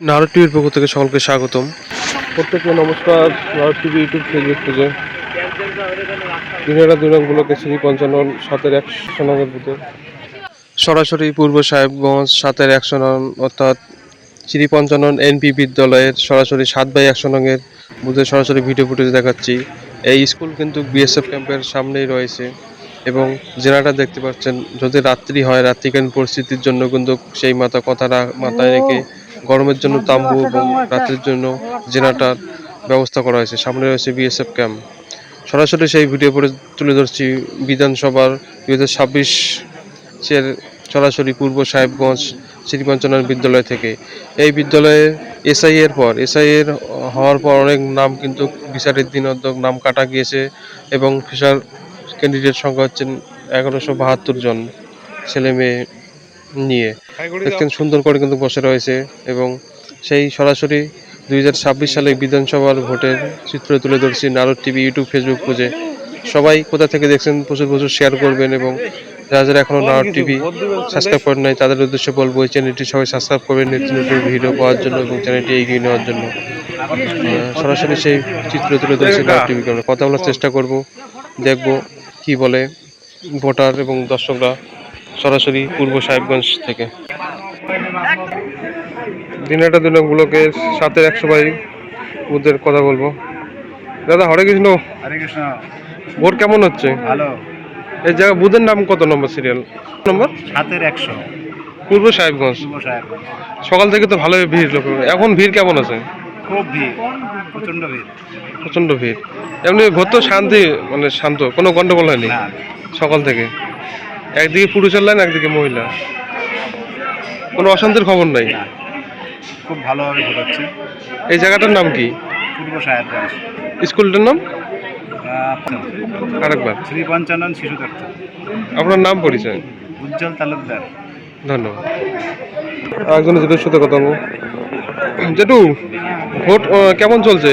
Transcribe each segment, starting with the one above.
নারদ টিভির পক্ষ থেকে সকলকে স্বাগতম। প্রত্যেককে নমস্কার। নারদ টিভি ইউটিউব ফেসবুক পেজে দিনেরা দুই রঙগুলোকে শ্রী পঞ্চানন 7-1 নঙ্গের বুথে সরাসরি পূর্ব সাহেবগঞ্জ 7-1 নং অর্থাৎ শ্রী পঞ্চানন এনপি বিদ্যালয়ের সরাসরি 7/1 নঙ্গের বুথে সরাসরি ভিডিও ফুটেজ দেখাচ্ছি। এই স্কুল কিন্তু বিএসএফ ক্যাম্পের সামনেই রয়েছে এবং জেনারেটর দেখতে পাচ্ছেন। যদি রাত্রি হয়, রাত্রিকালীন পরিস্থিতির জন্য কিন্তু সেই কথাটা মাথায় রেখে গরমের জন্য তাম্বু এবং রাত্রির জন্য জেনারেটর ব্যবস্থা করা হয়েছে। সামনে রয়েছে বিএসএফ ক্যাম্প। সরাসরি সেই ভিডিও করে তুলে ধরছি বিধানসভার 2026-এর সরাসরি পূর্ব সাহেবগঞ্জ শ্রী পঞ্চানন বিদ্যালয় থেকে। এই বিদ্যালয়ে এসআইয়ের হওয়ার পর অনেক নাম কিন্তু বিচারের দিন নাম কাটা গিয়েছে এবং ফিশার ক্যান্ডিডেট সংখ্যা হচ্ছেন 1172 জন ছেলে মেয়ে নিয়ে। দেখছেন সুন্দর করে কিন্তু বসে রয়েছে এবং সেই সরাসরি 2026 সালে বিধানসভার ভোটের চিত্র তুলে ধরছি নারদ টিভি ইউটিউব ফেসবুক পেজে। সবাই কোথা থেকে দেখছেন প্রচুর শেয়ার করবেন এবং যারা এখনো নারদ টিভি সাবস্ক্রাইব করেন নাই তাদের উদ্দেশ্যে বলবো এই চ্যানেলটি সবাই সাবস্ক্রাইব করবেন নিত্য নতুন ভিডিও পাওয়ার জন্য এবং চ্যানেলটি এগিয়ে নেওয়ার জন্য। সরাসরি সেই চিত্র তুলে ধরছি নারদ টিভি। কথা বলার চেষ্টা করব, দেখব কি বলে ভোটার এবং দর্শকরা সরাসরি পূর্ব সাহেবগঞ্জ থেকে। দিনেটা দিনগুলোকে 7-1 ভাই ওদের কথা বলবো। দাদা হরে কৃষ্ণ। হরে কৃষ্ণ। ভোট কেমন হচ্ছে? ভালো। এই জায়গা বুধের নাম কত নম্বর সিরিয়াল নম্বর? 7-1 পূর্ব সাহেবগঞ্জ। সকাল থেকে তো ভালোই ভিড় লোক। এখন ভিড় কেমন আছে? খুব ভিড়, প্রচন্ড ভিড়। প্রচন্ড ভিড়। এমনি ভোট তো শান্তি, মানে শান্ত, কোনো গন্ডগোল হয়নি সকাল থেকে। একদিকে পুরুষের লাইন, একদিকে মহিলা, কোনো অশান্তির খবর নাই। খুব ভালোভাবে ভোট হচ্ছে। এই জায়গাটার নাম কি? পূর্ব সাহেবগঞ্জ। স্কুলটার নাম আরেকবার? শ্রী পঞ্চানন শিশু তত্ত্ব। আপনার নাম পরিচয়? উজ্জ্বল তালুকদার। ধন্যবাদ। একজনের জেঠুর সাথে কথা বলবো। জেঠু, ভোট কেমন চলছে?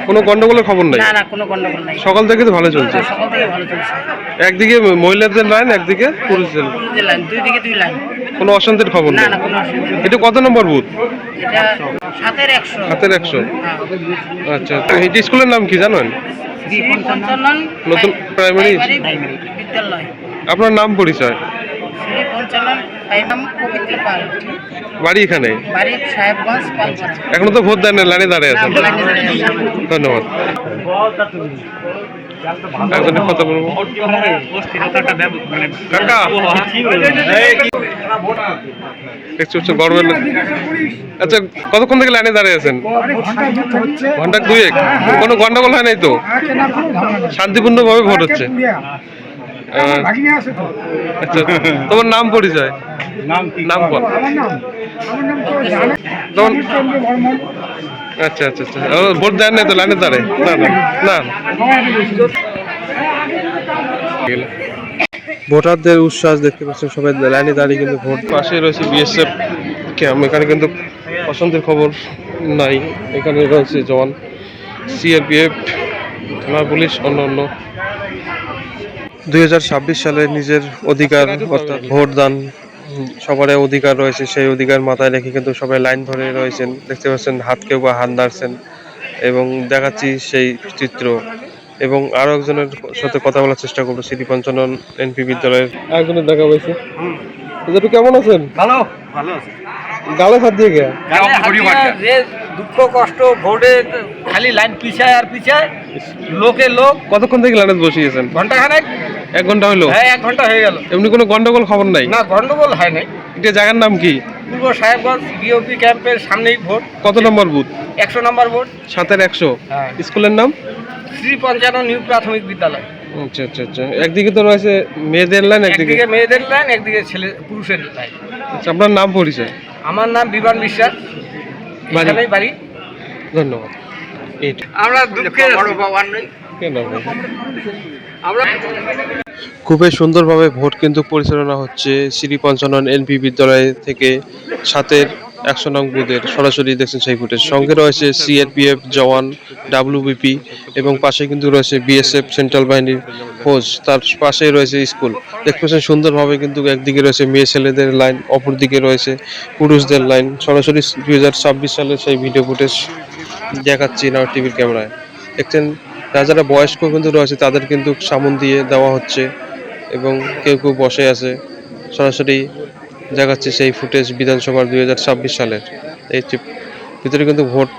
কোনো গন্ডগোলের খবর নাই? না, কোনো গন্ডগোল নাই। সকাল থেকে তো ভালো চলছে। সকাল থেকে ভালো চলছে। একদিকে মহিলাদের লাইন, একদিকে পুরুষদের লাইন, দুই লাইন। কোনো অশান্তির খবর নেই? না, কোনো অসুবিধা নেই। এটা কত নম্বর বুথ? এটা 7-1 7-1। আচ্ছা, এই স্কুলের নাম কি জানেন? শ্রী পঞ্চানন নতুন প্রাইমারি বিদ্যালয়। আপনার নাম পরিচয়? শ্রী পঞ্চানন নাম পবিত্র পাল। বাড়ি এখানে? বাড়ি সাহেবগঞ্জ পালপাড়া। এখনো তো ভোট দেন না, লাইনে দাঁড়িয়ে আছেন। ধন্যবাদ। একজনের কথা বলবো। কাকা একটু গরমের। আচ্ছা, কতক্ষণ থেকে লাইনে দাঁড়িয়ে আছেন? ঘন্টা 2-1। কোনো গন্ডগোল হয় নাই তো? শান্তিপূর্ণ ভাবে ভোট হচ্ছে? আচ্ছা, তোমার নাম পরিচয়? নাম বল। আচ্ছা, ভোট দেন নাই তো লাইনে দাঁড়ায়? না। ভোটারদের উচ্ছ্বাস দেখতে পাচ্ছেন, সবাই লাইনে দাঁড়িয়ে কিন্তু ভোট। পাশে রয়েছে বিএসএফ ক্যাম্প। এখানে কিন্তু অশান্তির খবর নাই। এখানে রয়েছে জওয়ান, সিআরপিএফ, থানা পুলিশ, অন্য 2026 সালে নিজের অধিকার অর্থাৎ ভোটদান সবারই অধিকার রয়েছে। সেই অধিকার মাথায় রেখে কিন্তু সবাই লাইন ধরে রয়েছেন। দেখতে পাচ্ছেন কেউ বা হাত নাড়ছেন এবং দেখাচ্ছি সেই চিত্র। এবং আরো একজনের সাথে কথা বলার চেষ্টা করবো শ্রী পঞ্চানন এনপি বিদ্যালয়ের। একজনের দেখা হয়েছে। যেটু কেমন আছেন? ভালো। গালে হাত দিয়ে গিয়া দুঃখ কষ্ট ভোটে খালি লাইন পিছায় আর পিছায়, লোক। কতক্ষণ থেকে লাইনে বসিয়েছেন? ঘন্টাখানেক। 1 ঘন্টা হলো? হ্যাঁ, 1 ঘন্টা হয়ে গেল। এমনি কোনো গন্ডগোল খবর নাই? না, গন্ডগোল হয় নাই। এটা জায়গার নাম কি? পূর্ব সাহেবগঞ্জ বিওপি ক্যাম্পের সামনেই ভোট। কত নম্বর বুথ? 100 নম্বর ভোট। 7-1। হ্যাঁ। স্কুলের নাম? শ্রী পঞ্চানন নিউ প্রাথমিক বিদ্যালয়। আচ্ছা। একদিকে তো রয়েছে মেয়েদের লাইন, একদিকে মেয়েদের লাইন, একদিকে পুরুষের লাইন। আচ্ছা, আপনার নাম পরিচয়? আমার নাম বিমান বিশ্বাস, বাড়ি। ধন্যবাদ। আমরা দুঃখের খুবই সুন্দরভাবে ভোট কিন্তু পরিচালনা হচ্ছে শ্রী পঞ্চানন এনপি বিদ্যালয় থেকে 7-1 100 নং বুথের সরাসরি দেখছেন সেই ফুটেজ। সঙ্গে রয়েছে সিআরপিএফ জওয়ান, ডাব্লিউবিপি এবং পাশে কিন্তু রয়েছে বিএসএফ সেন্ট্রাল বাহিনীর ফৌজ, তার পাশেই রয়েছে স্কুল। দেখতে পাচ্ছেন সুন্দরভাবে কিন্তু একদিকে রয়েছে মেয়ে ছেলেদের লাইন, অপরদিকে রয়েছে পুরুষদের লাইন। সরাসরি 2026 সালের সেই ভিডিও ফুটেজ দেখাচ্ছি নাও টিভির ক্যামেরায়। দেখছেন যারা বয়স্ক কিন্তু রয়েছে তাদের কিন্তু সামন দিয়ে দেওয়া হচ্ছে এবং কেউ কেউ বসে আছে। সরাসরি দেখাচ্ছে সেই ফুটেজ বিধানসভার 2026 সালের। এই ভিতরে কিন্তু ভোট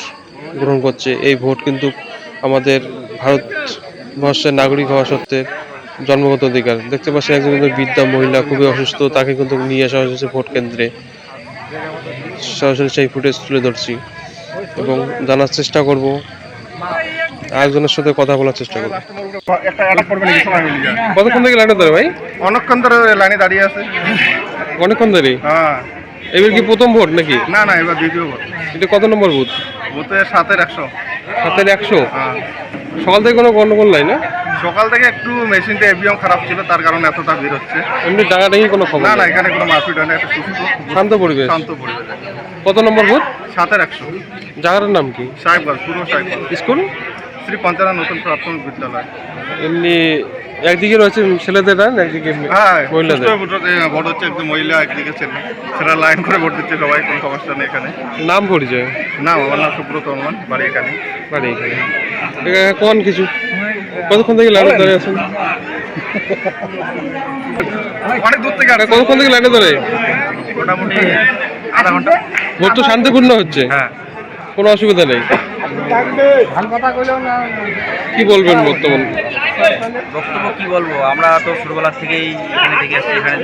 গ্রহণ করছে। এই ভোট কিন্তু আমাদের ভারতবর্ষের নাগরিক হওয়া সত্ত্বে জন্মগত অধিকার। দেখতে পাচ্ছেন একজন কিন্তু বৃদ্ধা মহিলা খুবই অসুস্থ, তাকে কিন্তু নিয়ে আসা হয়েছে ভোট কেন্দ্রে। সরাসরি সেই ফুটেজ তুলে ধরছি এবং জানার চেষ্টা করব, আরেকজনের সাথে কথা বলার চেষ্টা করব। কতক্ষণ থেকে লাইনে ধরে ভাই? অনেকক্ষণ ধরে লাইনে দাঁড়িয়ে আছে। অনেকক্ষণ ধরে? হ্যাঁ। এবার কি প্রথম ভোট নাকি? না না, এবার দ্বিতীয় ভোট। এটা কত নম্বর বুথ? বুথে 7-100। 7-100? হ্যাঁ। সকাল থেকে কোনো গন্ডগোল নাই না? সকাল থেকে একটু মেশিনটা এভিএম খারাপ ছিল, তার কারণে এতটা ভিড় হচ্ছে। এমনি ডাঙাডাঙি কোনো খবর না না, নাই? এখানে কোনো মারপিট হয় না, একটা সুস্থ শান্ত পরিবেশ। শান্ত পরিবেশ। কত নম্বর বুথ? 7-100। জায়গাটার নাম কি? সাহেবগঞ্জ, পুরো সাহেবগঞ্জ। স্কুল? শ্রী পঞ্চানন নতুন প্রাথমিক বিদ্যালয়। এমনি একদিকে রয়েছে ছেলেদের লাইন, একদিকে হ্যাঁ, মহিলাদের। ভোট হচ্ছে, একদম মহিলা একদিকে ছেলে, সেটা লাইন করে ভোট দিচ্ছে সবাই, কোনো সমস্যা নেই এখানে। নাম পরিচয়? না, আমার নাম সুব্রত বর্মন, বাড়ি এখানে। বাড়ি এখানে। কোন কিছু কতক্ষণ থেকে লাইনে ধরে আছেন? অনেক দূর থেকে আসছে। কতক্ষণ থেকে লাইনে ধরে? মোটামুটি আধা ঘন্টা। ভোট তো শান্তিপূর্ণ হচ্ছে, হ্যাঁ, কোনো অসুবিধা নেই। কি বলবেন বর্তমান? বক্তব্য কি বলবো, আমরা তো ছোটবেলার থেকেই এখানে থেকে আসছি। এখানে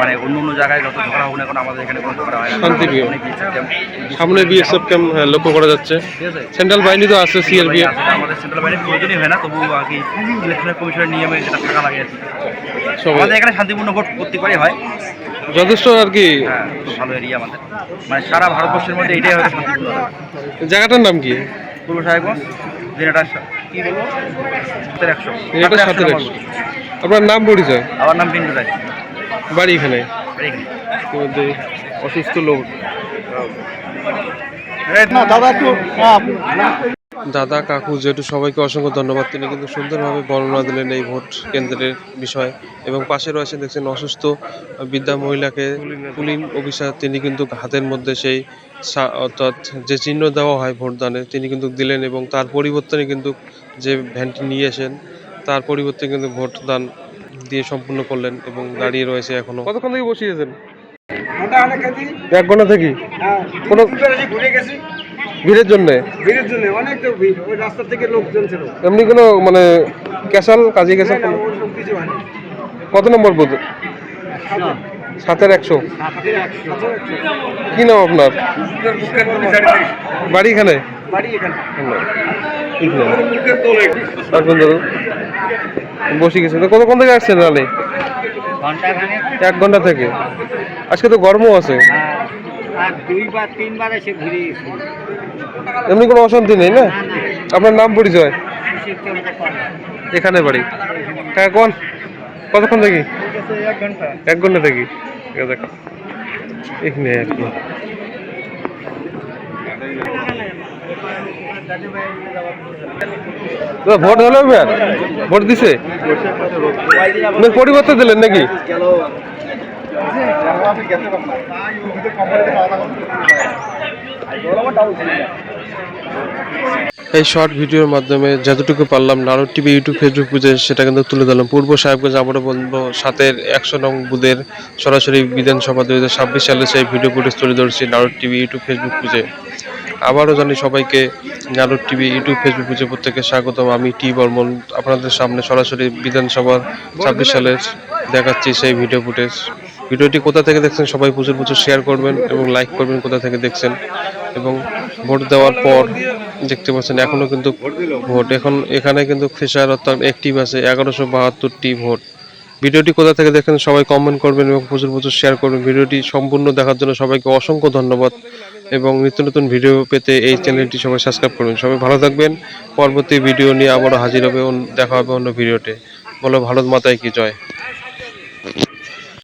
মানে অন্য অন্য জায়গায় যত ঝগড়া হোক না কেন, আমাদের এখানে কোনো ঝগড়া হয় না। শান্তিপ্রিয়। অনেক system, সামনে বিএসএফ ক্যাম্প লক্ষ্য করা যাচ্ছে। ঠিক আছে। সেন্ট্রাল বাহিনী তো আছে, সিআরপিএফ। আমাদের সেন্ট্রাল বাহিনীর প্রয়োজনই হয় না, তবু আর কি ইলেকশনের কমিশনের নিয়মে যেটা থাকা লাগে আর কি। সবাই আমাদের এখানে শান্তিপূর্ণ ভোট প্রত্যেকবারই হয়। যথেষ্ট আর কি। হ্যাঁ, খুব ভালো এরিয়া আমাদের, মানে সারা ভারতবর্ষের মধ্যে এটাই হয়তো শান্তিপূর্ণ এলাকা। জায়গাটার নাম কি? পূর্ব সাহেবগঞ্জ, যেটা কি বলবো 7-100। এটা 7-100। আপনার নাম পরিচয়? আমার নাম পিন্টু রায়, বাড়ি এখানে। বাড়ি এখানে। ইতিমধ্যে অসুস্থ লোক। দাদা কাকু যেহেতু সবাইকে অসংখ্য ধন্যবাদ, তিনি কিন্তু সুন্দরভাবে বর্ণনা দিলেন এই ভোট কেন্দ্রের বিষয়। এবং পাশে রয়েছে দেখছেন অসুস্থ বৃদ্ধা মহিলাকে পুলিং অফিসার, তিনি কিন্তু হাতের মধ্যে সেই অর্থাৎ যে চিহ্ন দেওয়া হয় ভোটদানে তিনি কিন্তু দিলেন এবং তার পরিবর্তনে কিন্তু যে ভ্যানটি নিয়ে আসেন তার পরিবর্তে কিন্তু ভোটদান দিয়ে সম্পূর্ণ করলেন এবং দাঁড়িয়ে রয়েছে এখনো। কতক্ষণ থেকে বসিয়েছেন? 1 ঘন্টা থেকে। কোনো ভিড়ের জন্য? অনেক ভিড়, ওই রাস্তা থেকে লোকজন ছিল। এমনি কোনো মানে ক্যাশাল কাজে গেছে? কত নম্বর বুথ? 7-100। কি নাম আপনার? বাড়ি এখানে? বসে গেছেন তো? কতক্ষণ থেকে আসছেন রালে? 1 ঘন্টা থেকে। আজকে তো গরমও আছে। আর 2 বা 3 বার এসে ঘুরে গেছি। এমনি কোনো অশান্তি নেই না? আপনার নাম পরিচয়? এখানে বাড়ি। কোন কতক্ষণ থেকে? 1 ঘন্টা থেকে। দেখো এখানে আর কি। ভোট হলো? ভোট দিছে? পরিবর্তন দিলেন নাকি? এই শর্ট ভিডিওর মাধ্যমে যতটুকু পারলাম নারদ টিভি ইউটিউব ফেসবুক পেজে সেটা কিন্তু তুলে ধরলাম। পূর্ব সাহেবগঞ্জ আমরা বলবো 7-100 নং বুথের সরাসরি বিধানসভা 2026 সালে সেই ভিডিও ফুটেজ তুলে ধরছি নারদ টিভি ইউটিউব ফেসবুক পেজে। আবারও জানি সবাইকে নারদ টিভি ইউটিউব ফেসবুক পেজে প্রত্যেকে স্বাগতম। আমি টি বর্মন আপনাদের সামনে সরাসরি বিধানসভার 26 সালের দেখাচ্ছি সেই ভিডিও ফুটেজ। ভিডিওটি কোথা থেকে দেখছেন সবাই প্রচুর প্রচুর শেয়ার করবেন এবং লাইক করবেন কোথা থেকে দেখছেন। এবং ভোট দেওয়ার পর দেখতে পাচ্ছেন এখনো কিন্তু ভোট এখানে কিন্তু ফ্রেশার অর্থাৎ অ্যাক্টিভ আছে 1172টি ভোট। ভিডিওটি কোথা থেকে দেখেন সবাই কমেন্ট করবেন এবং প্রচুর প্রচুর শেয়ার করবেন। ভিডিওটি সম্পূর্ণ দেখার জন্য সবাইকে অসংখ্য ধন্যবাদ এবং নিত্য নতুন ভিডিও পেতে এই চ্যানেলটি সবাই সাবস্ক্রাইব করবেন। সবাই ভালো থাকবেন। পরবর্তী ভিডিও নিয়ে আবারও হাজির হবে, দেখা হবে অন্য ভিডিওতে। বলো ভারত মাতায় কি জয়।